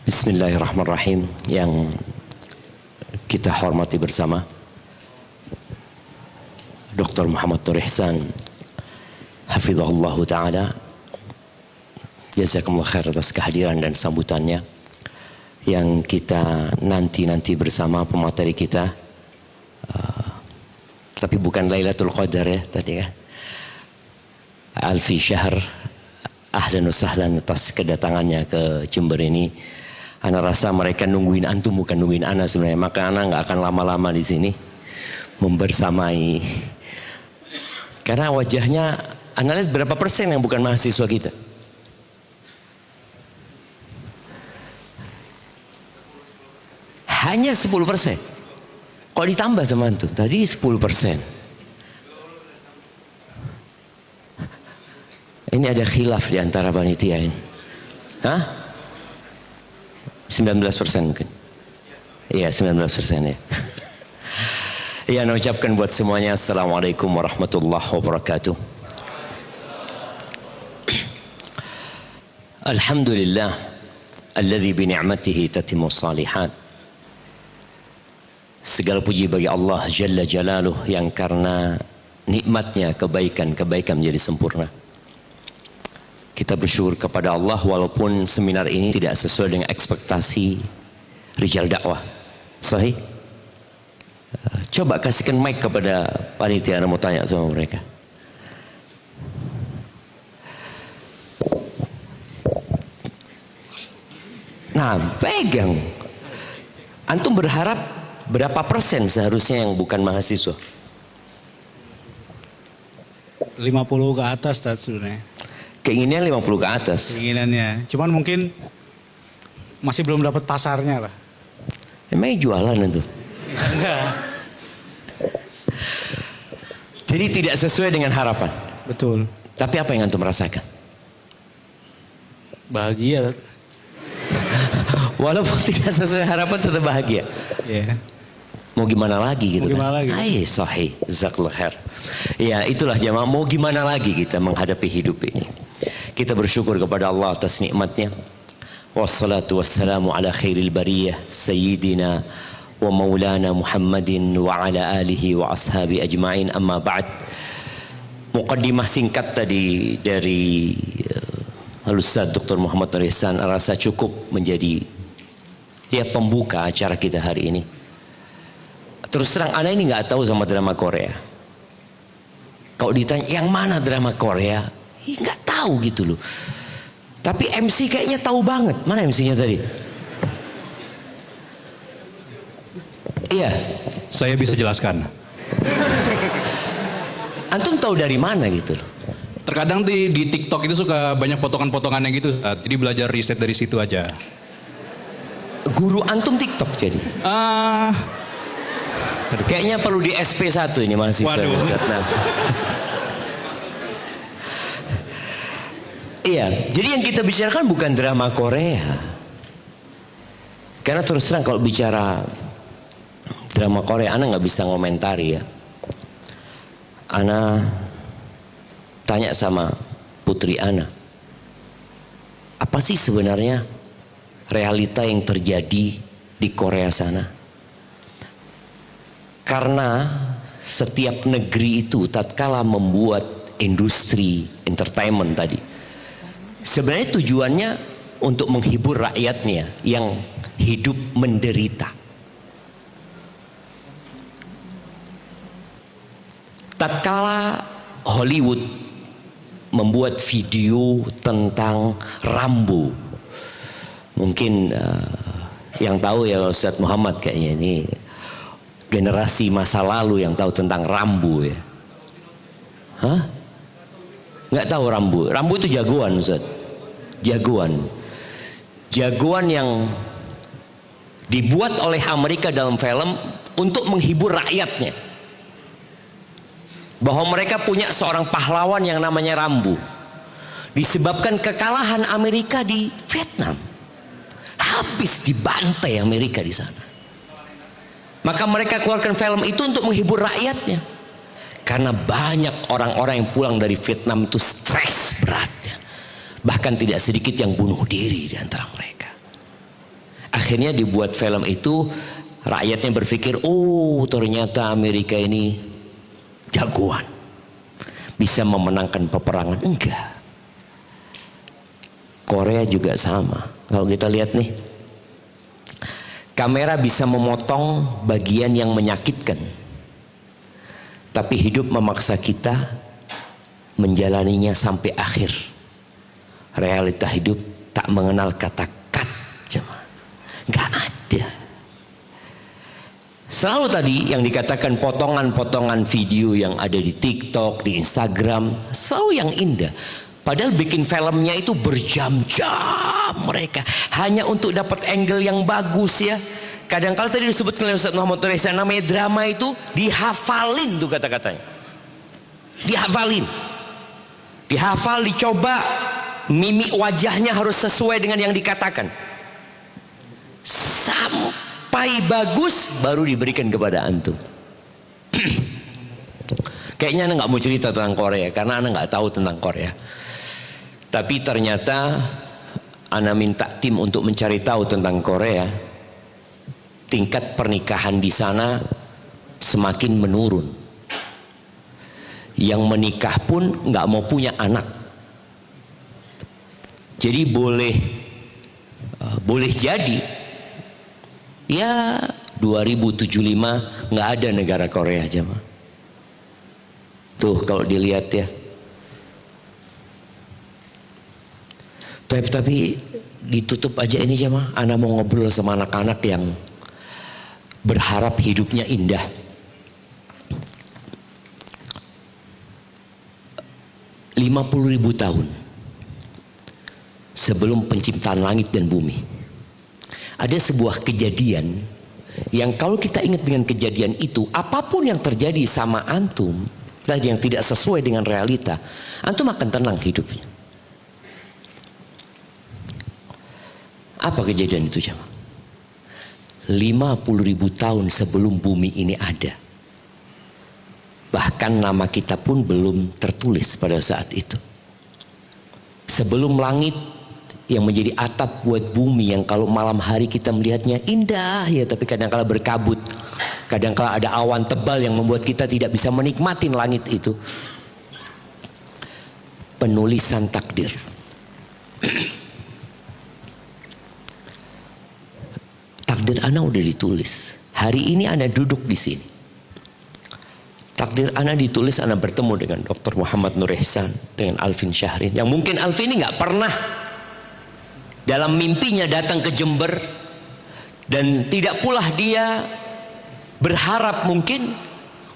Bismillahirrahmanirrahim. Yang kita hormati bersama Dr. Muhammad Nur Ihsan hafizahullah ta'ala, jazakumullah khair atas kehadiran dan sambutannya. Yang kita nanti bersama pemateri kita, tapi bukan Lailatul Qadar ya tadi ya, Alfi Syahr. Ahlan wa sahlan atas kedatangannya ke Jember ini. Ana rasa mereka nungguin antum bukan nungguin ana sebenarnya, maka ana nggak akan lama-lama di sini membersamai. Karena wajahnya, ana lihat berapa persen yang bukan mahasiswa kita? Hanya 10%. Kok ditambah sama antum? Tadi 10%. Ini ada khilaf di antara panitia ini. Hah? 19% mungkin. Iya, 19% ya. Iya, saya ucapkan buat semuanya assalamualaikum warahmatullahi wabarakatuh. Alhamdulillah alladzi bi ni'matihi tatimmu shalihat. Segala puji bagi Allah Jalla Jalaluh yang karena nikmatnya kebaikan menjadi sempurna. Kita bersyukur kepada Allah walaupun seminar ini tidak sesuai dengan ekspektasi rijal dakwah. Sahih? Coba kasihkan mic kepada panitia, mau tanya sama mereka. Nah, pegang. Antum berharap berapa persen seharusnya yang bukan mahasiswa? 50 ke atas sebenarnya. Keinginannya 50 ke atas. Keinginannya. Cuman mungkin masih belum dapat pasarnya lah. Emangnya jualan itu? Enggak. Jadi tidak sesuai dengan harapan. Betul. Tapi apa yang antum rasakan? Bahagia. Walaupun tidak sesuai harapan tetap bahagia. Iya. Mau gimana lagi gitu? Mau gimana lagi? Sahih. Jazakallahu khair. Ya, itulah jamaah, mau gimana lagi kita menghadapi hidup ini. Kita bersyukur kepada Allah atas nikmatnya. Wassalatu wassalamu ala khairil bariyah sayyidina wa maulana Muhammadin wa ala alihi wa ashabi ajma'in, amma ba'd. Muqaddimah singkat tadi dari Al-Ustaz Dr. Muhammad Nur Ihsan rasa cukup menjadi pembuka acara kita hari ini. Terus terang ana ini nggak tahu sama drama Korea. Kalau ditanya yang mana drama Korea, nggak tahu gitu loh. Tapi MC kayaknya tahu banget. Mana MC-nya tadi? Iya. Saya bisa jelaskan. Antum tahu dari mana gitu loh? Terkadang di TikTok itu suka banyak potongan-potongannya gitu. Jadi belajar riset dari situ aja. Guru antum TikTok jadi? Kayaknya perlu di SP1 ini mahasiswa. Waduh. Nah. Iya, jadi yang kita bicarakan bukan drama Korea. Karena terus terang kalau bicara drama Korea, ana nggak bisa ngomentari ya. Ana tanya sama putri ana, apa sih sebenarnya realita yang terjadi di Korea sana? Karena setiap negeri itu tatkala membuat industri entertainment tadi, sebenarnya tujuannya untuk menghibur rakyatnya yang hidup menderita. Tatkala Hollywood membuat video tentang Rambo, mungkin yang tahu ya Ustaz Muhammad kayaknya ini generasi masa lalu yang tahu tentang Rambo ya. Hah? Nggak tahu Rambo. Rambo itu jagoan Ustaz. Jagoan yang dibuat oleh Amerika dalam film untuk menghibur rakyatnya, bahwa mereka punya seorang pahlawan yang namanya Rambo. Disebabkan kekalahan Amerika di Vietnam, habis dibantai Amerika di sana. Maka mereka keluarkan film itu untuk menghibur rakyatnya. Karena banyak orang-orang yang pulang dari Vietnam itu stres beratnya. Bahkan tidak sedikit yang bunuh diri di antara mereka. Akhirnya dibuat film itu, rakyatnya berpikir, oh ternyata Amerika ini jagoan, bisa memenangkan peperangan. Enggak. Korea juga sama. Kalau kita lihat nih, kamera bisa memotong bagian yang menyakitkan, tapi hidup memaksa kita menjalaninya sampai akhir. Realita hidup tak mengenal kata cut, nggak ada. Selalu tadi yang dikatakan potongan-potongan video yang ada di TikTok, di Instagram, selalu yang indah. Padahal bikin filmnya itu berjam-jam mereka hanya untuk dapat angle yang bagus ya. Kadang-kala tadi disebutkan oleh Ustaz Muhammad Reza, namanya drama itu dihafalin tuh kata-katanya. Dihafal, dicoba, mimik wajahnya harus sesuai dengan yang dikatakan. Sampai bagus baru diberikan kepada antum. Kayaknya Anda nggak mau cerita tentang Korea karena Anda nggak tahu tentang Korea. Tapi ternyata Anda minta tim untuk mencari tahu tentang Korea. Tingkat pernikahan di sana semakin menurun. Yang menikah pun nggak mau punya anak. Jadi boleh jadi ya 2075 nggak ada negara Korea jemaah. Tuh kalau dilihat ya. Tapi ditutup aja ini jemaah. Ana mau ngobrol sama anak-anak yang berharap hidupnya indah. $50.000 tahun sebelum penciptaan langit dan bumi, ada sebuah kejadian yang kalau kita ingat dengan kejadian itu, apapun yang terjadi sama antum yang tidak sesuai dengan realita, antum akan tenang hidupnya. Apa kejadian itu jemaah? 50.000 tahun sebelum bumi ini ada. Bahkan nama kita pun belum tertulis pada saat itu. Sebelum langit yang menjadi atap buat bumi, yang kalau malam hari kita melihatnya indah ya, tapi kadang-kala berkabut, kadang-kala ada awan tebal yang membuat kita tidak bisa menikmati langit itu. Penulisan takdir. Takdir Ana udah ditulis. Hari ini Ana duduk di sini. Takdir Ana ditulis, Ana bertemu dengan Dr. Muhammad Nur Ihsan, dengan Alvin Syahrin, yang mungkin Alvin ini nggak pernah dalam mimpinya datang ke Jember, dan tidak pula dia berharap mungkin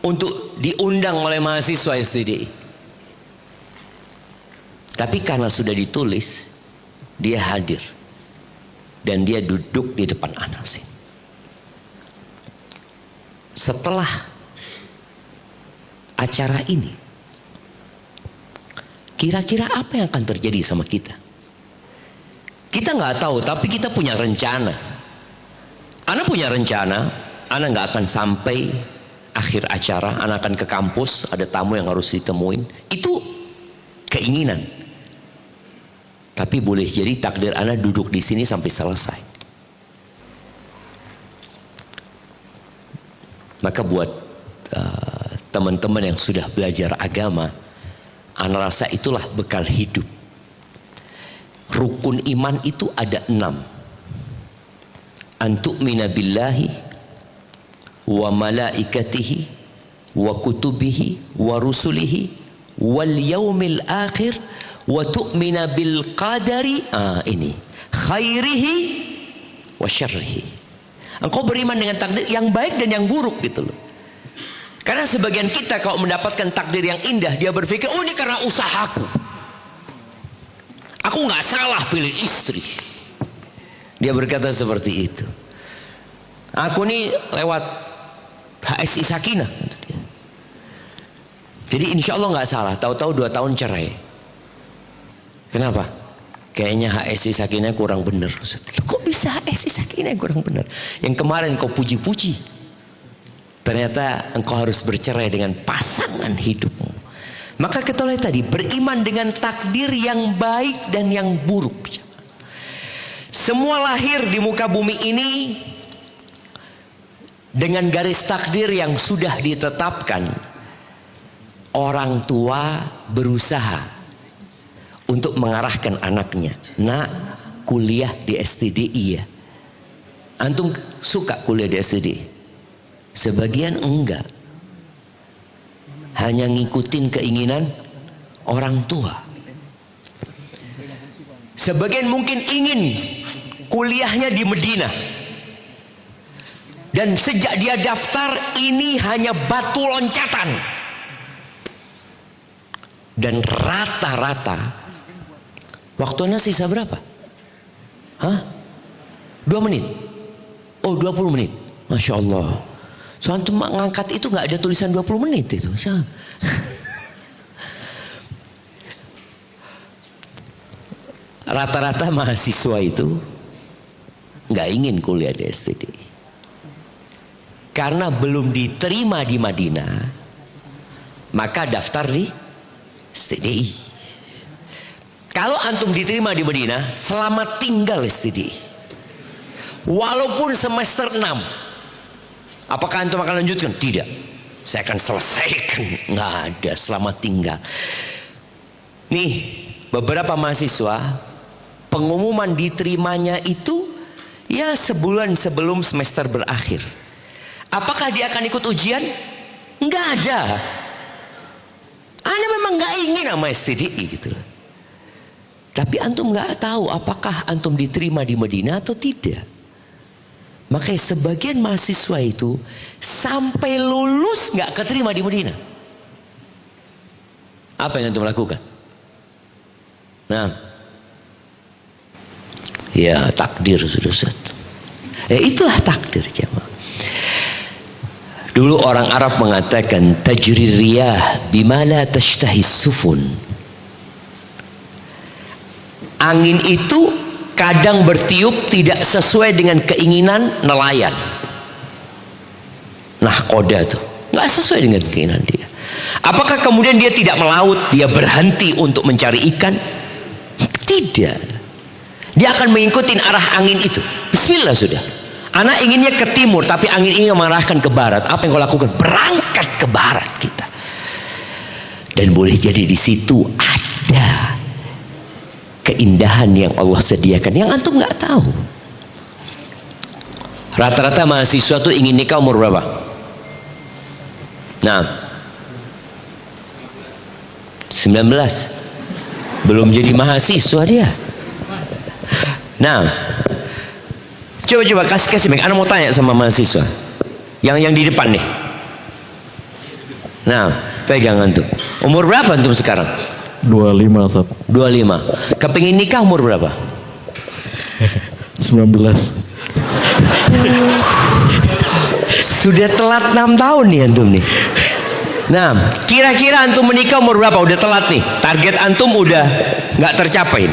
untuk diundang oleh mahasiswa STDI. Tapi karena sudah ditulis, dia hadir dan dia duduk di depan Ana sini. Setelah acara ini, kira-kira apa yang akan terjadi sama kita? Kita nggak tahu, tapi kita punya rencana. Ana punya rencana, Ana nggak akan sampai akhir acara, Ana akan ke kampus, ada tamu yang harus ditemuin. Itu keinginan. Tapi boleh jadi takdir Ana duduk di sini sampai selesai. Maka buat teman-teman yang sudah belajar agama, Ana rasa itulah bekal hidup. Rukun iman itu ada 6. Antu'mina billahi wa malaikatihi wa kutubihi wa rusulihi wal yaumil akhir wa tu'mina bil qadari, ini khairihi wa syarrihi. Engkau beriman dengan takdir yang baik dan yang buruk gitu loh. Karena sebagian kita kalau mendapatkan takdir yang indah, dia berpikir, oh ini karena usahaku, aku nggak salah pilih istri. Dia berkata seperti itu. Aku nih lewat HSI Sakinah. Jadi insya Allah nggak salah. Tahu-tahu 2 tahun cerai. Kenapa? Kayaknya HSI Sakinah kurang bener. Loh, kok bisa HSI Sakinah kurang bener? Yang kemarin kau puji-puji, ternyata engkau harus bercerai dengan pasangan hidupmu. Maka kita lihat tadi, beriman dengan takdir yang baik dan yang buruk. Semua lahir di muka bumi ini dengan garis takdir yang sudah ditetapkan. Orang tua berusaha untuk mengarahkan anaknya. Nak, kuliah di STDI ya. Antum suka kuliah di STDI? Sebagian enggak. Hanya ngikutin keinginan orang tua. Sebagian mungkin ingin kuliahnya di Medina. Dan sejak dia daftar, ini hanya batu loncatan. Dan rata-rata waktunya sisa berapa? Hah? 2 menit? Oh, 20 menit. Masya Allah. Soalnya ngangkat itu nggak ada tulisan 20 menit itu. Rata-rata mahasiswa itu nggak ingin kuliah di STDI. Karena belum diterima di Madinah, maka daftar di STDI. Kalau antum diterima di Madinah, selamat tinggal STDI. Walaupun semester 6. Apakah antum akan lanjutkan? Tidak. Saya akan selesaikan. Nggak ada, selamat tinggal. Nih, beberapa mahasiswa pengumuman diterimanya itu ya sebulan sebelum semester berakhir. Apakah dia akan ikut ujian? Nggak ada. Anda memang nggak ingin sama STDI gitu. Tapi antum nggak tahu apakah antum diterima di Madinah atau tidak. Makanya sebagian mahasiswa itu sampai lulus nggak keterima di Madinah. Apa yang antum lakukan? Nah, ya takdir sudah set. Itulah takdir jemaah. Dulu orang Arab mengatakan tajri riyah bima la tashtahi sufun. Angin itu kadang bertiup tidak sesuai dengan keinginan nelayan. Nahkoda tuh nggak sesuai dengan keinginan dia. Apakah kemudian dia tidak melaut, dia berhenti untuk mencari ikan? Tidak. Dia akan mengikuti arah angin itu. Bismillah sudah. Anak inginnya ke timur, tapi angin ingin mengarahkan ke barat. Apa yang kau lakukan? Berangkat ke barat kita. Dan boleh jadi di situ ada keindahan yang Allah sediakan, yang antum nggak tahu. Rata-rata mahasiswa tuh ingin nikah umur berapa? Nah, 19. Belum jadi mahasiswa dia. Nah, coba kasih mic. Anda mau tanya sama mahasiswa yang di depan nih. Nah, pegang antum. Umur berapa antum sekarang? 25, Ustaz. 25. Kepingin nikah umur berapa? 19. Sudah telat 6 tahun nih antum nih. Nah, kira-kira antum menikah umur berapa? Udah telat nih. Target antum udah nggak tercapai.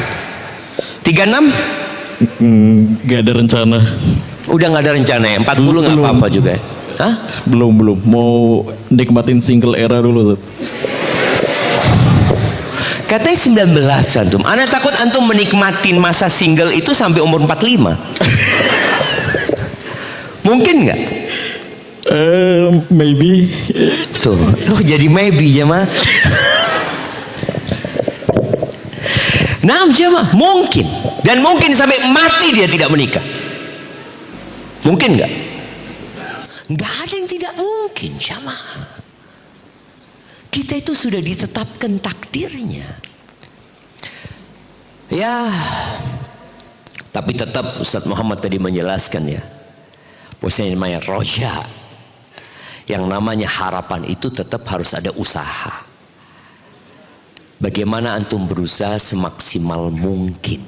36? Gak ada rencana. Udah nggak ada rencana ya? 40 nggak apa-apa juga ya? Hah? Belum. Mau nikmatin single era dulu, Ustaz. Katanya 19 antum. Ana takut antum menikmatin masa single itu sampai umur 45. Mungkin nggak? Maybe. Tuh, jadi maybe jemaah. Nah jemaah, mungkin. Dan mungkin sampai mati dia tidak menikah. Mungkin nggak? Nggak ada yang tidak mungkin jemaah. Kita itu sudah ditetapkan takdirnya. Ya, tapi tetap Ustaz Muhammad tadi menjelaskan ya, bahwasanya namanya roja, yang namanya harapan itu tetap harus ada usaha. Bagaimana antum berusaha semaksimal mungkin.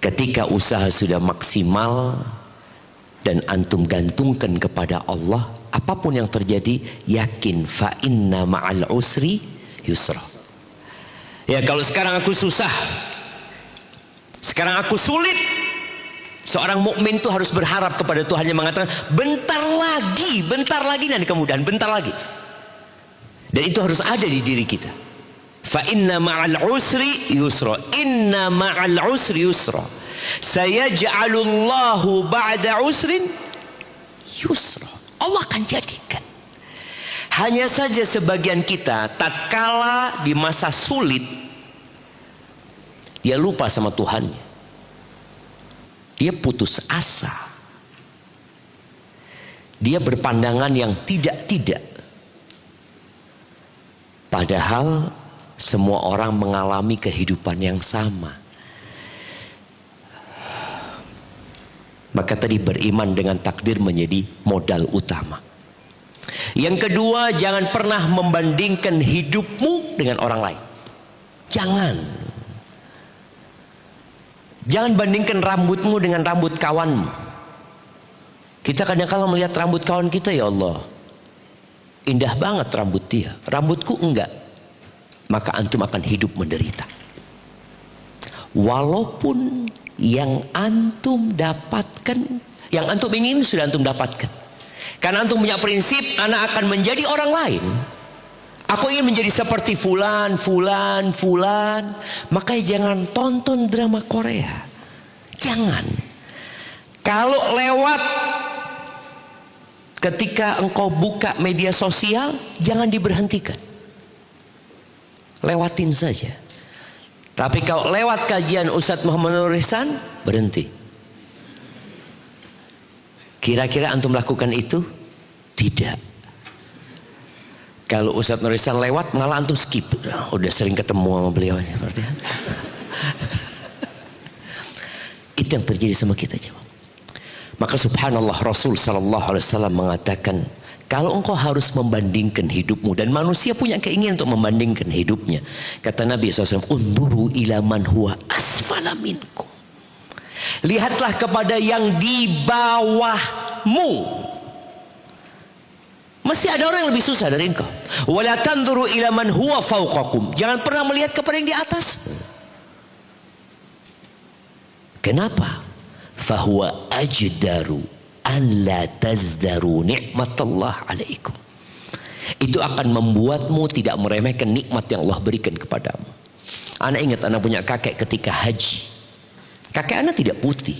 Ketika usaha sudah maksimal dan antum gantungkan kepada Allah, apapun yang terjadi, yakin fa inna ma'al usri yusra. Ya, kalau sekarang aku susah, sekarang aku sulit, seorang mukmin itu harus berharap kepada Tuhan yang mengatakan bentar lagi nanti kemudahan, bentar lagi. Dan itu harus ada di diri kita. Fa inna ma'al usri yusra. Inna ma'al usri yusra. Sayaj'alullahu ba'da usrin yusra. Allah akan jadikan. Hanya saja sebagian kita tatkala di masa sulit dia lupa sama Tuhannya. Dia putus asa. Dia berpandangan yang tidak-tidak. Padahal semua orang mengalami kehidupan yang sama. Maka tadi beriman dengan takdir menjadi modal utama. Yang kedua, jangan pernah membandingkan hidupmu dengan orang lain. Jangan. Jangan bandingkan rambutmu dengan rambut kawanmu. Kita kadang-kadang melihat rambut kawan kita, ya Allah, indah banget rambut dia, rambutku enggak. Maka antum akan hidup menderita. Walaupun yang antum dapatkan, yang antum ingin sudah antum dapatkan. Karena antum punya prinsip, anak akan menjadi orang lain. Aku ingin menjadi seperti fulan, fulan, fulan. Makanya jangan tonton drama Korea. Jangan. Kalau lewat ketika engkau buka media sosial, jangan diberhentikan. Lewatin saja. Tapi kalau lewat kajian Ustadz Muhammad Nur Ihsan, berhenti. Kira-kira antum lakukan itu? Tidak. Kalau Ustadz Nur Ihsan lewat, malah antum skip. Udah sering ketemu sama beliau ini, berarti. Itu yang terjadi sama kita, jemaah. Maka subhanallah, Rasul sallallahu alaihi wasallam mengatakan, kalau engkau harus membandingkan hidupmu, dan manusia punya keinginan untuk membandingkan hidupnya. Kata Nabi SAW, unduru ila man huwa asfala minkum. Lihatlah kepada yang di bawahmu. Mesti ada orang yang lebih susah dari engkau. Wala tanzuru ila man huwa fawqakum. Jangan pernah melihat kepada yang di atas. Kenapa? Fahuwa ajdaru an la tazdaru ni'matallah alaikum. Itu akan membuatmu tidak meremehkan nikmat yang Allah berikan kepadamu. Anak ingat, anak punya kakek ketika haji. Kakek anak tidak putih,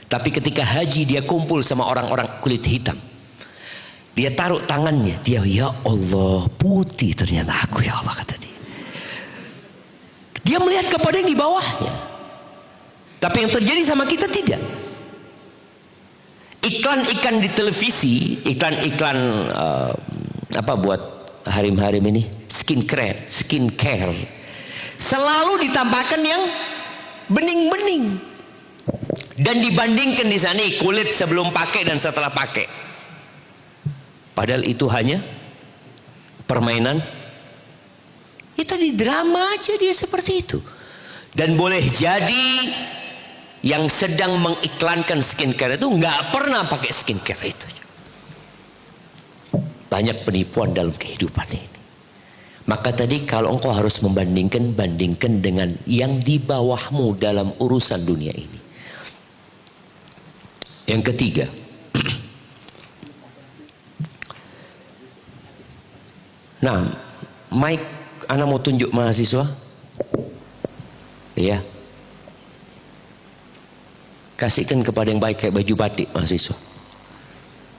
tapi ketika haji dia kumpul sama orang-orang kulit hitam. Dia taruh tangannya, dia, ya Allah, putih ternyata aku, ya Allah, kata dia. Dia melihat kepada yang di bawahnya. Tapi yang terjadi sama kita tidak. Iklan-iklan di televisi, iklan-iklan apa buat harim-harim ini, skincare, selalu ditampakkan yang bening-bening. Dan dibandingkan di sana kulit sebelum pakai dan setelah pakai. Padahal itu hanya permainan. Ya tadi drama aja dia seperti itu. Dan boleh jadi yang sedang mengiklankan skincare itu nggak pernah pakai skincare itu. Banyak penipuan dalam kehidupan ini. Maka tadi kalau engkau harus membandingkan, bandingkan dengan yang di bawahmu dalam urusan dunia ini. Yang ketiga, nah, Mike, anak mau tunjuk mahasiswa, ya, kasihkan kepada yang baik kayak baju batik mahasiswa.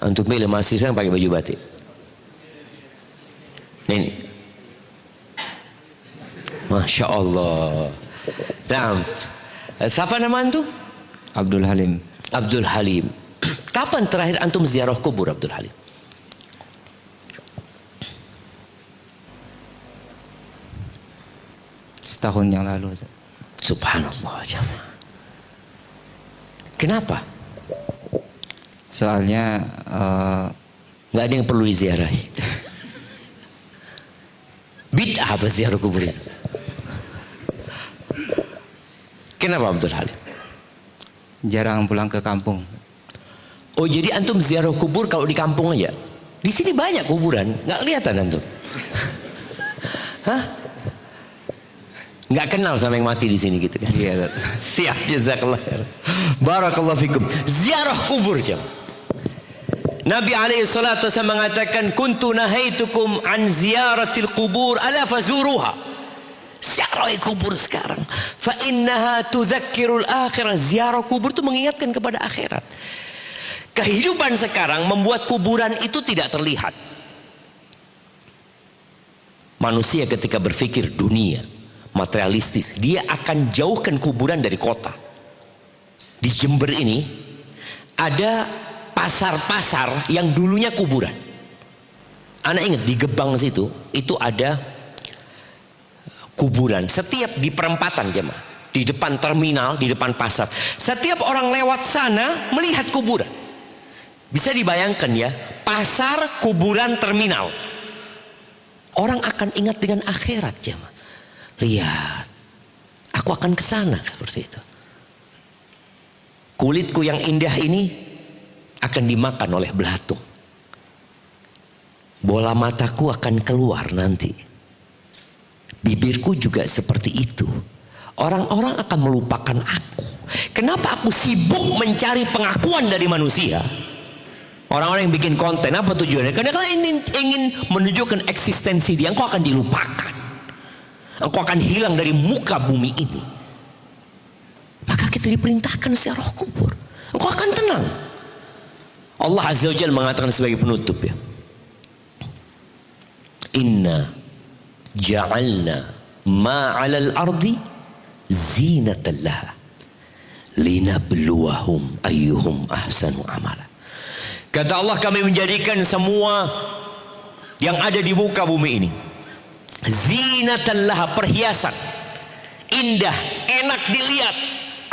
Untuk milih mahasiswa yang pakai baju batik. Ini, masya Allah. Nah, siapa nama antum? Abdul Halim. Abdul Halim. Kapan terakhir antum ziarah kubur, Abdul Halim? Setahun yang lalu. Subhanallah. Kenapa? Soalnya nggak ada yang perlu diziarahi. Bid'ah apa ziarah kubur itu? Kenapa Abdul Halim? jarang pulang ke kampung. Oh, jadi antum ziarah kubur kalau di kampung aja? Di sini banyak kuburan, nggak kelihatan antum? Hah? Nggak kenal sama yang mati di sini gitu kan? Iya. Siap, jazakallah khair. Barakallahu fikum. Ziarah kubur jam. Nabi alaihi salatu wasallam mengatakan, kuntu nahaitukum an ziyaratil kubur ala fazuruha. Ziarahi kubur sekarang. Fa innaha tudzakkirul akhirah. Ziarah kubur itu mengingatkan kepada akhirat. Kehidupan sekarang membuat kuburan itu tidak terlihat. Manusia ketika berpikir dunia materialistis, dia akan jauhkan kuburan dari kota. Di Jember ini ada pasar-pasar yang dulunya kuburan. Anak ingat di Gebang situ itu ada kuburan setiap di perempatan jemaah, di depan terminal, di depan pasar. Setiap orang lewat sana melihat kuburan. Bisa dibayangkan ya, pasar, kuburan, terminal. Orang akan ingat dengan akhirat jemaah. Lihat, aku akan ke sana seperti itu. Kulitku yang indah ini akan dimakan oleh belatung. Bola mataku akan keluar nanti. Bibirku juga seperti itu. Orang-orang akan melupakan aku. Kenapa aku sibuk mencari pengakuan dari manusia? Orang-orang yang bikin konten, apa tujuannya? Karena kalian ingin menunjukkan eksistensi dia. Engkau akan dilupakan. Engkau akan hilang dari muka bumi ini. Maka kita diperintahkan ziarah kubur. Engkau akan tenang. Allah Azza wa Jalla mengatakan sebagai penutup ya. Inna ja'alna ma'alal ardi zinatan laha linabluwahum ayyuhum ahsanu amala. Kata Allah, kami menjadikan semua yang ada di muka bumi ini zinatan laha, perhiasan indah, enak dilihat.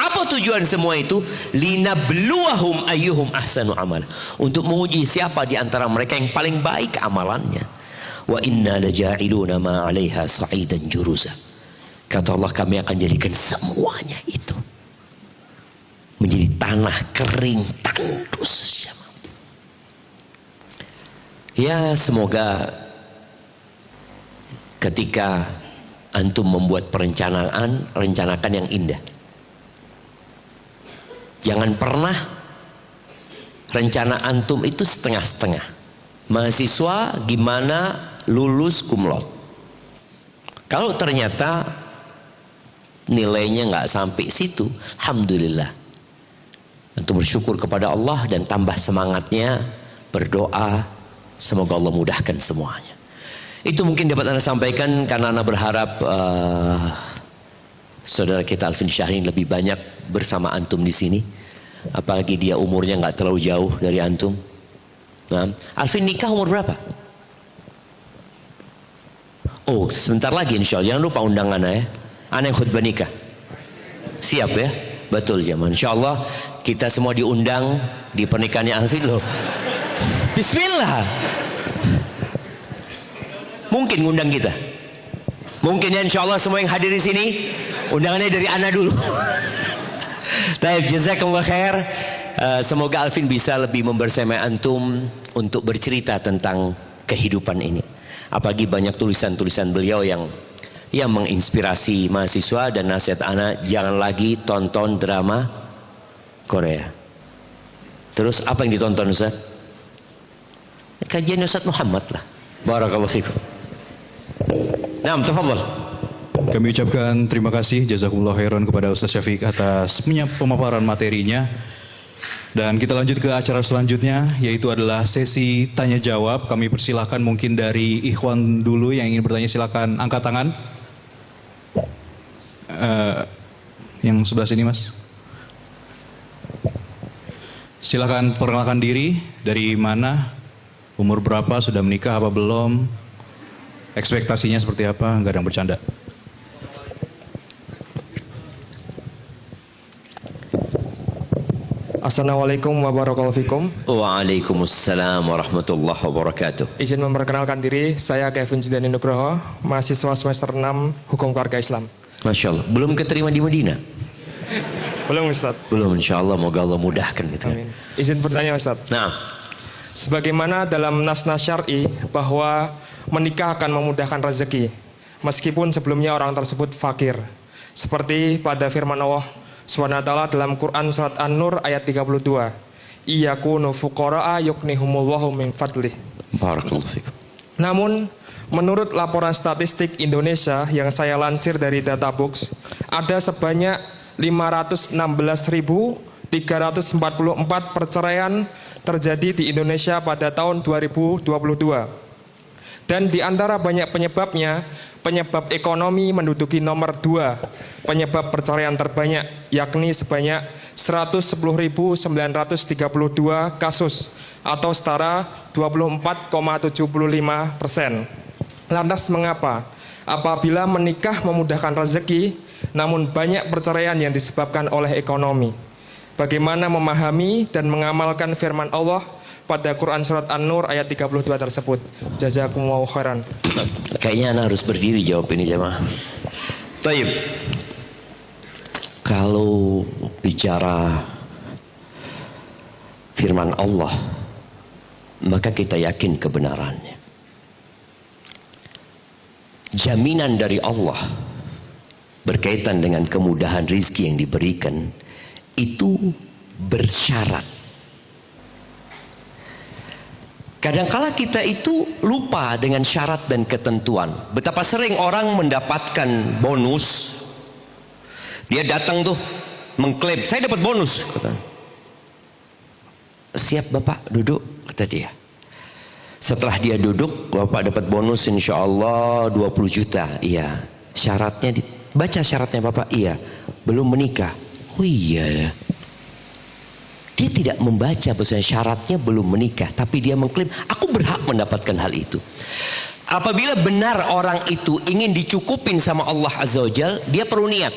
Apa tujuan semua itu? Linabluwahum ayyuhum ahsanu amala, untuk menguji siapa di antara mereka yang paling baik amalannya. Wa inna laja'iluna ma 'alaiha sa'idan juruza. Kata Allah, kami akan jadikan semuanya itu menjadi tanah kering tandus. Ya, semoga ketika antum membuat rencanakan yang indah. Jangan pernah rencana antum itu setengah-setengah. Mahasiswa gimana lulus cum laude. Kalau ternyata nilainya nggak sampai situ, alhamdulillah. Antum bersyukur kepada Allah dan tambah semangatnya, berdoa semoga Allah mudahkan semuanya. Itu mungkin dapat Anda sampaikan karena Anda berharap saudara kita Alvin Syahrin lebih banyak bersama antum di sini. Apalagi dia umurnya nggak terlalu jauh dari antum. Nah, Alvin nikah umur berapa? Oh, sebentar lagi insya Allah. Jangan lupa undangannya ya. Ana yang khutbah nikah. Siap ya? Betul zaman. Insya Allah kita semua diundang di pernikahannya Alvin loh. Bismillah. Mungkin ngundang kita. Mungkin ya, insya Allah semua yang hadir di sini undangannya dari Ana dulu. Baik, jazakallah khair. Semoga Alvin bisa lebih membersamai antum untuk bercerita tentang kehidupan ini. Apalagi banyak tulisan-tulisan beliau yang menginspirasi mahasiswa, dan nasihat Ana, jangan lagi tonton drama Korea. Terus apa yang ditonton Ustaz? Kajian Ustaz Muhammad lah. Barakallahu fikum. Naam, tafadhal. Kami ucapkan terima kasih jazakumullah khairan kepada Ustaz Syafiq atas pemaparan materinya. Dan kita lanjut ke acara selanjutnya, yaitu adalah sesi tanya jawab. Kami persilahkan mungkin dari Ikhwan dulu yang ingin bertanya, silakan angkat tangan. Yang sebelah sini Mas. Silakan perkenalkan diri, dari mana, umur berapa, sudah menikah apa belum, ekspektasinya seperti apa, nggak ada yang bercanda. Assalamualaikum warahmatullahi wabarakatuh. Waalaikumsalam warahmatullahi wabarakatuh. Izin memperkenalkan diri, saya Kevin Zidane Nugroho, mahasiswa semester 6 Hukum Keluarga Islam. Masya Allah, belum keterima di Madinah? Belum Ustaz. Belum, insya Allah, moga Allah mudahkan gitu. Amin. Izin bertanya Ustaz. Nah, sebagaimana dalam nas-nas syar'i bahwa menikah akan memudahkan rezeki, meskipun sebelumnya orang tersebut fakir. Seperti pada firman Allah SWT dalam Quran surat An-Nur ayat 32. Iyakunu fuqara'a yuknihumullahu min fadlih. barakallahu fikum. Namun, menurut laporan statistik Indonesia yang saya lansir dari Databox, ada sebanyak 516.344 perceraian terjadi di Indonesia pada tahun 2022. Dan di antara banyak penyebabnya, penyebab ekonomi menduduki nomor 2 penyebab perceraian terbanyak, yakni sebanyak 110.932 kasus atau setara 24,75%. Lantas mengapa? Apabila menikah memudahkan rezeki, namun banyak perceraian yang disebabkan oleh ekonomi. Bagaimana memahami dan mengamalkan firman Allah pada Quran Surat An-Nur ayat 32 tersebut? Jazakumullahu khairan. Kayaknya anak harus berdiri jawab ini jemaah. Taib. Kalau bicara firman Allah, maka kita yakin kebenarannya. Jaminan dari Allah berkaitan dengan kemudahan rizki yang diberikan itu bersyarat. Kadangkala kita itu lupa dengan syarat dan ketentuan. Betapa sering orang mendapatkan bonus, dia datang tuh mengklaim saya dapat bonus, kata. Siap bapak duduk, kata dia. Setelah dia duduk, bapak dapat bonus insya Allah 20 juta. Iya. Syaratnya baca syaratnya bapak. Iya. Belum menikah. Oh iya ya. Dia tidak membaca bahwasanya syaratnya belum menikah, tapi dia mengklaim aku berhak mendapatkan hal itu. Apabila benar orang itu ingin dicukupin sama Allah Azza wa Jalla, dia perlu niat.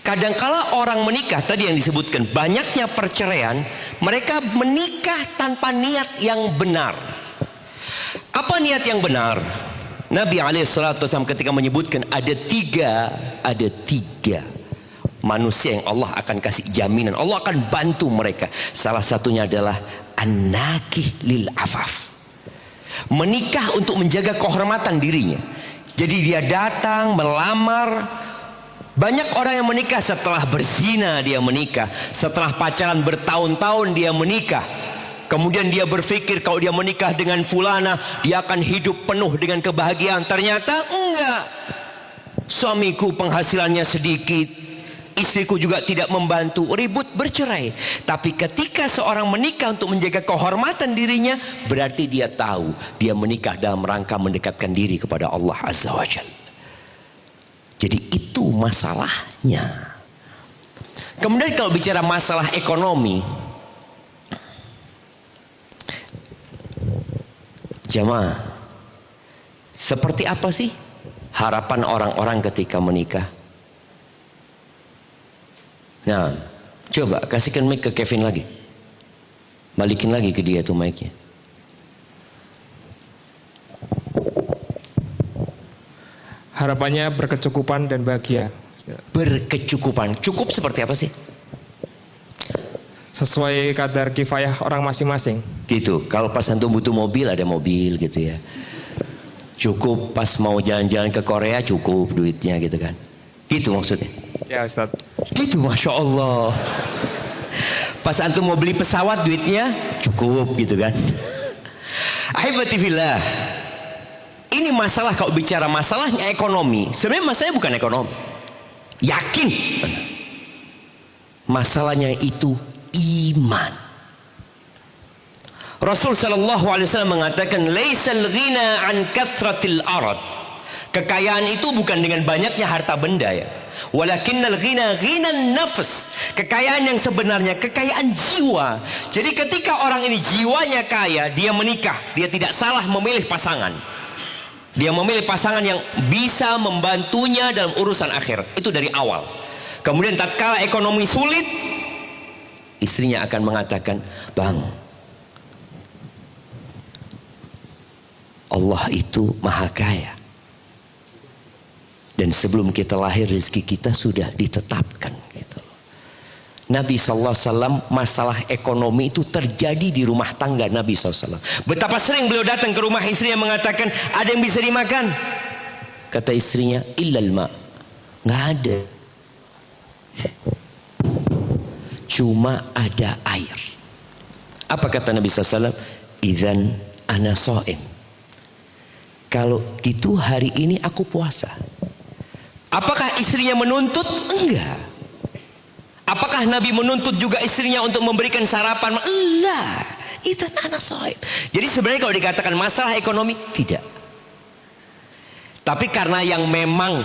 Kadangkala orang menikah, tadi yang disebutkan banyaknya perceraian, mereka menikah tanpa niat yang benar. Apa niat yang benar? Nabi SAW ketika menyebutkan ada tiga manusia yang Allah akan kasih jaminan, Allah akan bantu mereka. Salah satunya adalah an-nakih lil afaf, menikah untuk menjaga kehormatan dirinya. Jadi dia datang melamar. Banyak orang yang menikah setelah berzina, dia menikah. Setelah pacaran bertahun-tahun dia menikah. Kemudian dia berpikir kalau dia menikah dengan fulana dia akan hidup penuh dengan kebahagiaan. Ternyata enggak. Suamiku penghasilannya sedikit, istriku juga tidak membantu, ribut bercerai. Tapi ketika seorang menikah untuk menjaga kehormatan dirinya, berarti dia tahu dia menikah dalam rangka mendekatkan diri kepada Allah Azza wa Jalla. Jadi itu masalahnya. Kemudian kalau bicara masalah ekonomi, jemaah, seperti apa sih harapan orang-orang ketika menikah? Nah, coba kasihkan mic ke Kevin lagi. Balikin lagi ke dia tuh mic-nya. Harapannya berkecukupan dan bahagia. Berkecukupan. Cukup seperti apa sih? Sesuai kadar kifayah orang masing-masing. Gitu. Kalau pas antum butuh mobil, ada mobil gitu ya. Cukup pas mau jalan-jalan ke Korea, cukup duitnya gitu kan. Gitu maksudnya. Ya Ustaz. Gitu, Masya Allah. Pas antum mau beli pesawat, duitnya cukup gitu kan. Ahibati fillah. Ini masalah, kalau bicara masalahnya ekonomi, sebenarnya masalahnya bukan ekonomi. Yakin. Masalahnya itu iman. Rasul sallallahu alaihi wasallam mengatakan, "Laisal ghina an kathratil arad." Kekayaan itu bukan dengan banyaknya harta benda ya. Walakinnal ghina ghinan nafs. Kekayaan yang sebenarnya kekayaan jiwa. Jadi ketika orang ini jiwanya kaya, dia menikah, dia tidak salah memilih pasangan. Dia memilih pasangan yang bisa membantunya dalam urusan akhir. Itu dari awal. Kemudian tatkala ekonomi sulit, istrinya akan mengatakan, "Bang, Allah itu maha kaya. Dan sebelum kita lahir rezeki kita sudah ditetapkan." Gitu. Nabi SAW, masalah ekonomi itu terjadi di rumah tangga Nabi SAW. Betapa sering beliau datang ke rumah istrinya mengatakan, "Ada yang bisa dimakan?" Kata istrinya, "Illal ma." Nggak ada. Cuma ada air. Apa kata Nabi SAW? Idzan ana shaim. Kalau gitu hari ini aku puasa. Apakah istrinya menuntut? Enggak. Apakah Nabi menuntut juga istrinya untuk memberikan sarapan? Enggak. Idzan ana shaim. Jadi sebenarnya kalau dikatakan masalah ekonomi, tidak. Tapi karena yang memang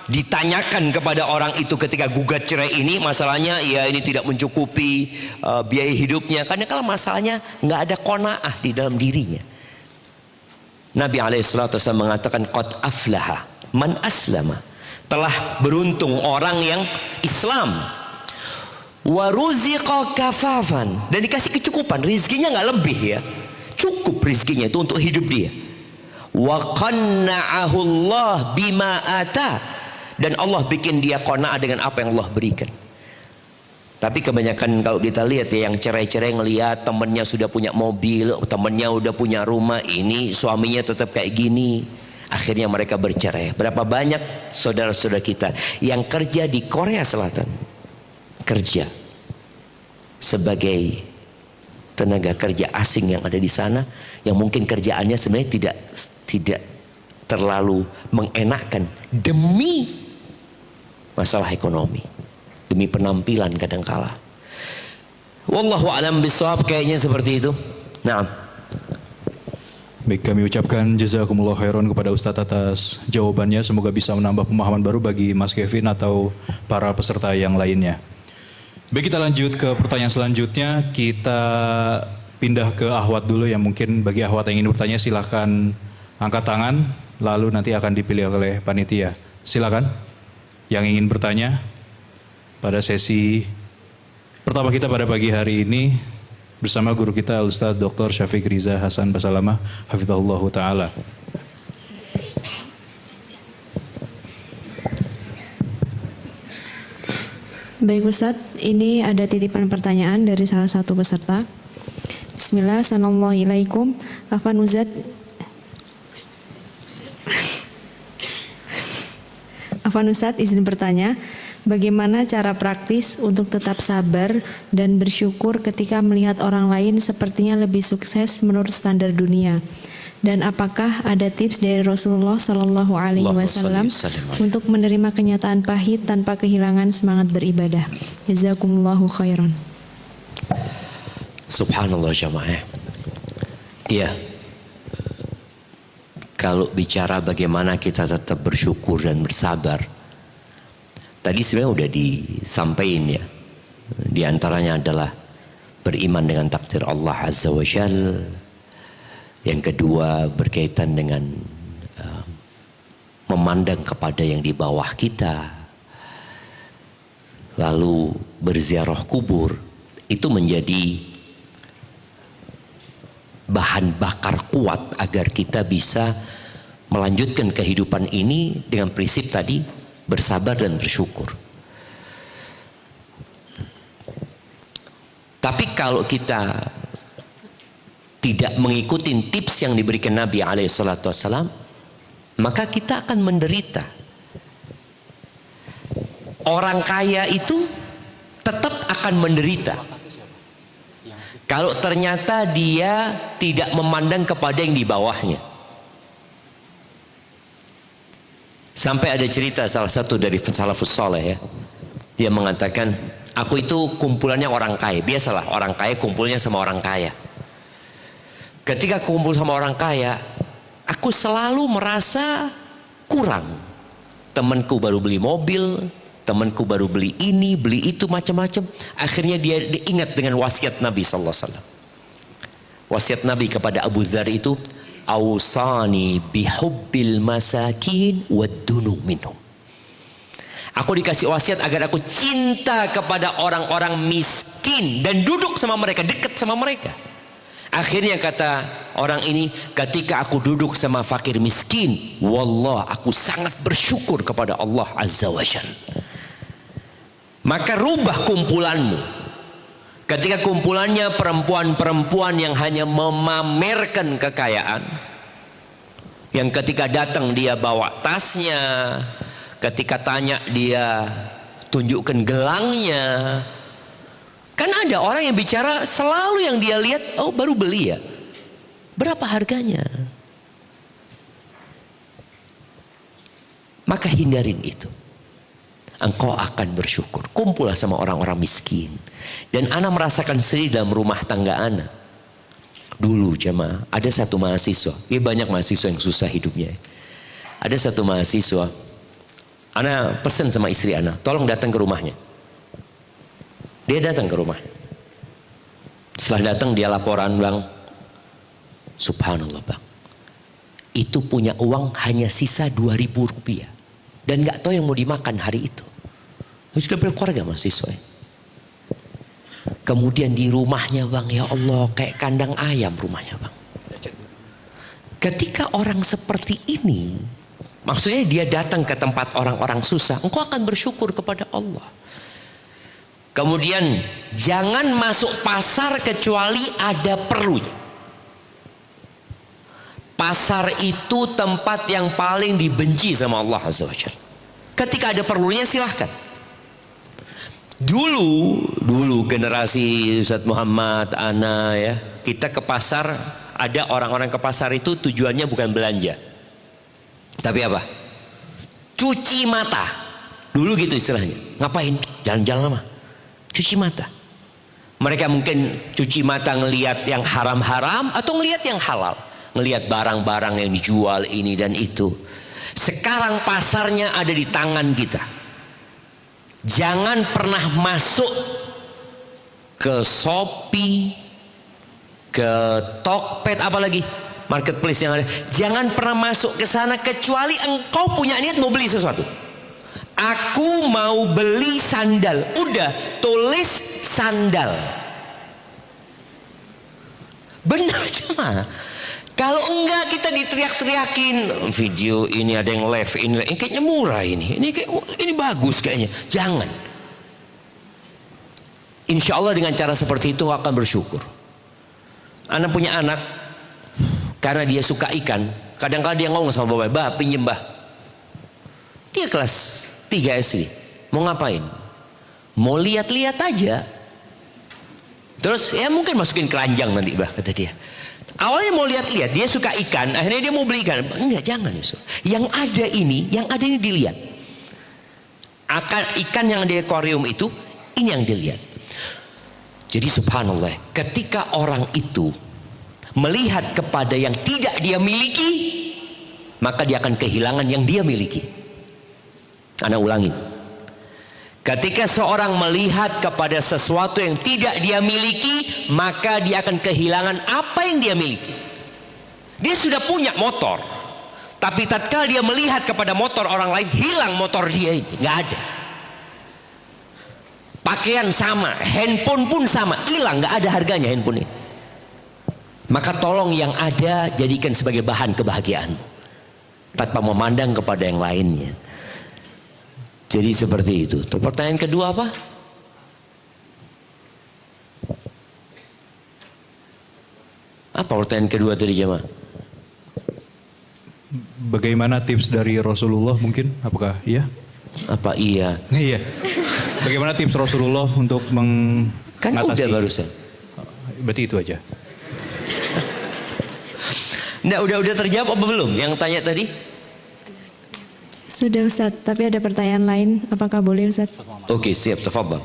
ditanyakan kepada orang itu ketika gugat cerai ini, masalahnya ya ini tidak mencukupi biaya hidupnya. Karena kalau masalahnya nggak ada qanaah di dalam dirinya. Nabi alaihissalatu wassalam mengatakan qad aflaha man aslama. Telah beruntung orang yang Islam. Wa ruziqa kafafan, dan dikasih kecukupan, rizkinya nggak lebih ya. Cukup rizkinya itu untuk hidup dia. Wa qanna'ahu Allah bima ata, dan Allah bikin dia qanaah dengan apa yang Allah berikan. Tapi kebanyakan kalau kita lihat ya, yang cerai-cerai ngelihat temennya sudah punya mobil, temennya udah punya rumah, ini suaminya tetap kayak gini, akhirnya mereka bercerai. Berapa banyak saudara-saudara kita yang kerja di Korea Selatan, kerja sebagai tenaga kerja asing yang ada di sana, yang mungkin kerjaannya sebenarnya tidak terlalu mengenakkan demi masalah ekonomi, demi penampilan kadangkala. Wallahu a'lam bishawab, kayaknya seperti itu. Naam. Baik, kami ucapkan jazakumullah khairan kepada Ustadz atas jawabannya. Semoga bisa menambah pemahaman baru bagi Mas Kevin atau para peserta yang lainnya. Baik, kita lanjut ke pertanyaan selanjutnya. Kita pindah ke Ahwat dulu, yang mungkin bagi Ahwat yang ingin bertanya silahkan angkat tangan, lalu nanti akan dipilih oleh panitia. Silakan yang ingin bertanya pada sesi pertama kita pada pagi hari ini bersama guru kita Ustadz Dr. Syafiq Riza Hasan Basalamah hafizahullah ta'ala. Baik Ustadz, ini ada titipan pertanyaan dari salah satu peserta. Bismillah, assalamualaikum. Afan Ustadz izin bertanya, bagaimana cara praktis untuk tetap sabar dan bersyukur ketika melihat orang lain sepertinya lebih sukses menurut standar dunia? Dan apakah ada tips dari Rasulullah Sallallahu Alaihi Wasallam untuk menerima kenyataan pahit tanpa kehilangan semangat beribadah? Jazakumullahu khairan. Subhanallah jamaah. Iya. Kalau bicara bagaimana kita tetap bersyukur dan bersabar, tadi sebenarnya udah disampaikan ya. Di antaranya adalah beriman dengan takdir Allah Azza wa Jal. Yang kedua berkaitan dengan memandang kepada yang di bawah kita. Lalu berziarah kubur, itu menjadi bahan bakar kuat agar kita bisa melanjutkan kehidupan ini dengan prinsip tadi, bersabar dan bersyukur. Tapi kalau kita tidak mengikuti tips yang diberikan Nabi SAW, maka kita akan menderita. Orang kaya itu tetap akan menderita kalau ternyata dia tidak memandang kepada yang di bawahnya. Sampai ada cerita salah satu dari salafus saleh ya, dia mengatakan, aku itu kumpulannya orang kaya. Biasalah orang kaya kumpulnya sama orang kaya. Ketika kumpul sama orang kaya, aku selalu merasa kurang. Temanku baru beli mobil, temanku baru beli ini, beli itu, macam-macam. Akhirnya dia diingat dengan wasiat Nabi SAW. Wasiat Nabi kepada Abu Dzar itu, Ausani bihubbil masakin waddunu minhum. Aku dikasih wasiat agar aku cinta kepada orang-orang miskin dan duduk sama mereka, dekat sama mereka. Akhirnya kata orang ini, ketika aku duduk sama fakir miskin, wallah aku sangat bersyukur kepada Allah Azza wa Jalla. Maka rubah kumpulanmu. Ketika kumpulannya perempuan-perempuan yang hanya memamerkan kekayaan, yang ketika datang dia bawa tasnya, ketika tanya dia tunjukkan gelangnya. Kan ada orang yang bicara selalu yang dia lihat, oh baru beli ya, Berapa harganya? Maka hindarin itu. Engkau akan bersyukur. Kumpullah sama orang-orang miskin. Dan ana merasakan sendiri dalam rumah tangga ana. Dulu jemaah, ada satu mahasiswa. Ya banyak mahasiswa yang susah hidupnya. Ada satu mahasiswa. Ana pesen sama istri ana, tolong datang ke rumahnya. Dia datang ke rumah. Setelah datang dia laporan, bang. Subhanallah bang. Itu punya uang hanya sisa 2.000 rupiah. Dan gak tahu yang mau dimakan hari itu. Sudah berkeluarga mahasiswa. Kemudian di rumahnya bang, ya Allah kayak kandang ayam rumahnya bang. Ketika orang seperti ini, maksudnya dia datang ke tempat orang-orang susah, engkau akan bersyukur kepada Allah. Kemudian jangan masuk pasar kecuali ada perlunya. Pasar itu tempat yang paling dibenci sama Allah Azza wa Jalla. Ketika ada perlunya silahkan. Dulu generasi Ustadz Muhammad, ana ya, kita ke pasar, ada orang-orang ke pasar itu tujuannya bukan belanja. Tapi apa? Cuci mata. Dulu gitu istilahnya. Ngapain? Jalan-jalan lama. Cuci mata. Mereka mungkin cuci mata ngelihat yang haram-haram atau ngelihat yang halal. Ngelihat barang-barang yang dijual ini dan itu. Sekarang pasarnya ada di tangan kita. Jangan pernah masuk ke Shopee, ke Tokped, apalagi marketplace yang ada. Jangan pernah masuk ke sana kecuali engkau punya niat mau beli sesuatu. Aku mau beli sandal. Udah, tulis sandal. Benar cuma. Kalau enggak kita diteriak-teriakin video ini ada yang live ini kayaknya murah ini bagus kayaknya. Jangan. Insya Allah dengan cara seperti itu akan bersyukur. Anak punya anak karena dia suka ikan, kadang-kadang dia ngomong sama bapaknya, bah pinjem bah. Dia kelas 3 SD, mau ngapain? Mau lihat-lihat aja. Terus ya mungkin masukin keranjang nanti bah, kata dia. Awalnya mau lihat-lihat, dia suka ikan, akhirnya dia mau beli ikan. Enggak, jangan Yusuf. Yang ada ini dilihat. Ikan yang di akuarium itu, ini yang dilihat. Jadi subhanallah, ketika orang itu melihat kepada yang tidak dia miliki, maka dia akan kehilangan yang dia miliki. Ana ulangin. Ketika seorang melihat kepada sesuatu yang tidak dia miliki, maka dia akan kehilangan apa yang dia miliki. Dia sudah punya motor, tapi tatkala dia melihat kepada motor orang lain, hilang motor dia ini, nggak ada. Pakaian sama, handphone pun sama, hilang, nggak ada harganya handphone ini. Maka tolong yang ada jadikan sebagai bahan kebahagiaan, tanpa memandang kepada yang lainnya. Jadi seperti itu. Pertanyaan kedua apa? Apa pertanyaan kedua tadi jemaah? Bagaimana tips dari Rasulullah mungkin? Apakah iya? Apa iya? Iya. Bagaimana tips Rasulullah untuk mengatasi? Kan udah barusan. Berarti itu aja. Nah, udah terjawab apa belum? Yang tanya tadi? Sudah Ustadz, tapi ada pertanyaan lain. Apakah boleh Ustadz? Oke, siap, tafadhal.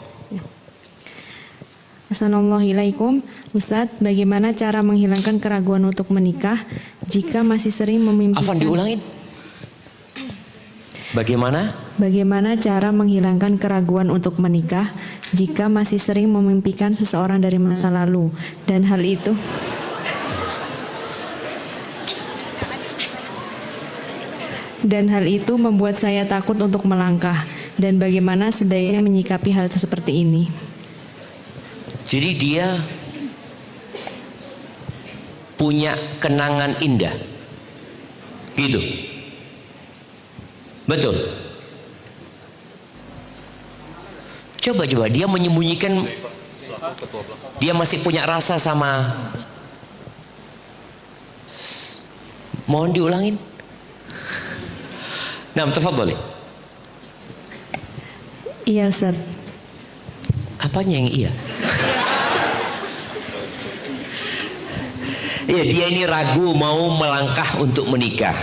Assalamualaikum Ustadz, bagaimana cara menghilangkan keraguan untuk menikah jika masih sering memimpikan? Afwan, diulangin. Bagaimana? Bagaimana cara menghilangkan keraguan untuk menikah jika masih sering memimpikan seseorang dari masa lalu dan hal itu membuat saya takut untuk melangkah, dan bagaimana sebaiknya menyikapi hal seperti ini? Jadi dia punya kenangan indah, gitu. Betul. Coba dia menyembunyikan, dia masih punya rasa sama. Mohon diulangin. Nah, tafadhali. Iya Ustaz. Apanya yang iya? Ya, dia ini ragu mau melangkah untuk menikah.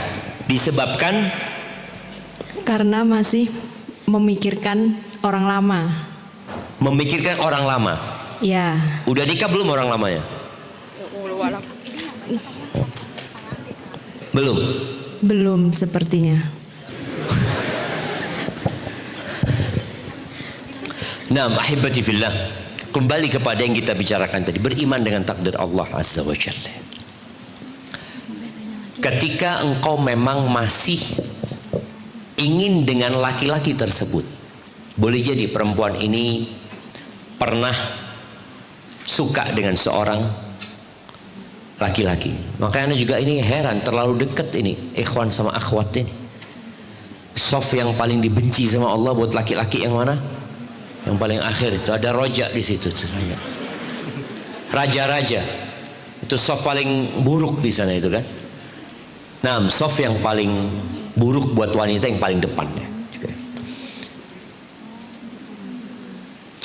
Disebabkan Karena masih memikirkan orang lama. memikirkan orang lama. Ya, Udah nikah belum orang lamanya? Belum. belum sepertinya. Nah, ahibati fillah, kembali kepada yang kita bicarakan tadi, beriman dengan takdir Allah Azza wa Jalla. Ketika engkau memang masih ingin dengan laki-laki tersebut, boleh jadi perempuan ini pernah suka dengan seorang laki-laki. Makanya juga ini heran, terlalu dekat ini ikhwan sama akhwat ini. Sof yang paling dibenci sama Allah buat laki-laki yang mana? Yang paling akhir itu ada roja di situ. Raja-raja itu sof paling buruk di sana itu kan. Nah, sof yang paling buruk buat wanita yang paling depannya.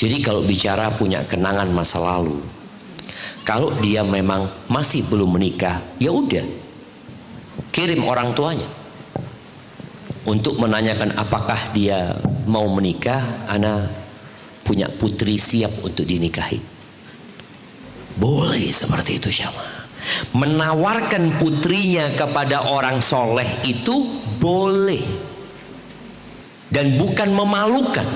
Jadi kalau bicara punya kenangan masa lalu, kalau dia memang masih belum menikah, ya udah kirim orang tuanya untuk menanyakan apakah dia mau menikah. Ana punya putri siap untuk dinikahi. Boleh seperti itu Syama. Menawarkan putrinya kepada orang soleh itu boleh dan bukan memalukan.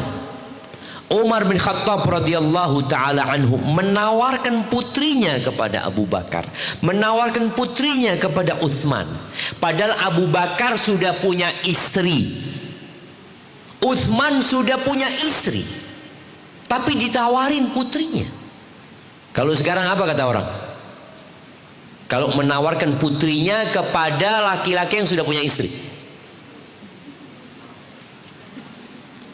Umar bin Khattab radhiyallahu taala anhu menawarkan putrinya kepada Abu Bakar, menawarkan putrinya kepada Utsman. Padahal Abu Bakar sudah punya istri, Utsman sudah punya istri, tapi ditawarin putrinya. Kalau sekarang apa kata orang? Kalau menawarkan putrinya kepada laki-laki yang sudah punya istri,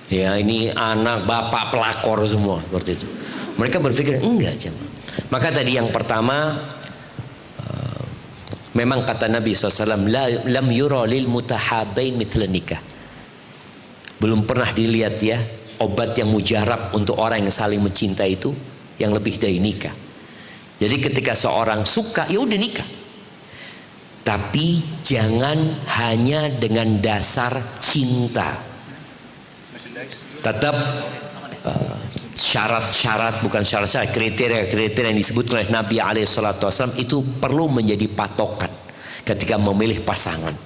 ya ini anak bapak pelakor semua seperti itu. Mereka berpikir enggak jemaah. Maka tadi yang pertama, memang kata Nabi SAW, lam yura lil mutahabain mithla nikah. Belum pernah dilihat ya obat yang mujarab untuk orang yang saling mencintai itu yang lebih dari nikah. Jadi ketika seorang suka, ya udah nikah. Tapi jangan hanya dengan dasar cinta. Tetap syarat-syarat, bukan syarat-syarat, kriteria-kriteria yang disebut oleh Nabi SAW itu perlu menjadi patokan ketika memilih pasangan.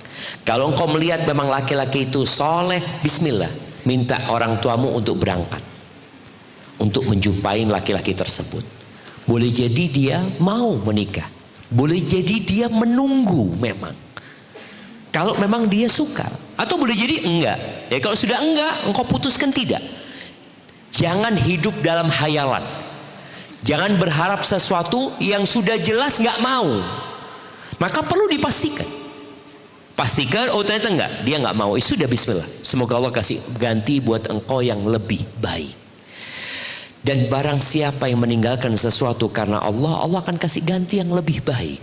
Kalau engkau melihat memang laki-laki itu soleh, bismillah, minta orang tuamu untuk berangkat untuk menjumpai laki-laki tersebut. Boleh jadi dia mau menikah, boleh jadi dia menunggu memang. Kalau memang dia suka, atau boleh jadi enggak. Ya kalau sudah enggak, engkau putuskan tidak. Jangan hidup dalam hayalan. Jangan berharap sesuatu yang sudah jelas enggak mau. Maka perlu dipastikan. Pastikan, oh ternyata enggak, dia enggak mau. Sudah bismillah. Semoga Allah kasih ganti buat engkau yang lebih baik. Dan barang siapa yang meninggalkan sesuatu karena Allah, Allah akan kasih ganti yang lebih baik.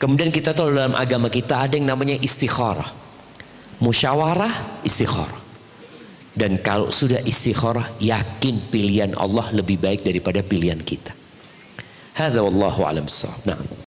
Kemudian kita tahu dalam agama kita ada yang namanya istikharah. Musyawarah, istikharah. Dan kalau sudah istikharah, yakin pilihan Allah lebih baik daripada pilihan kita. Hadza wallahu a'lam bissawab. Nah.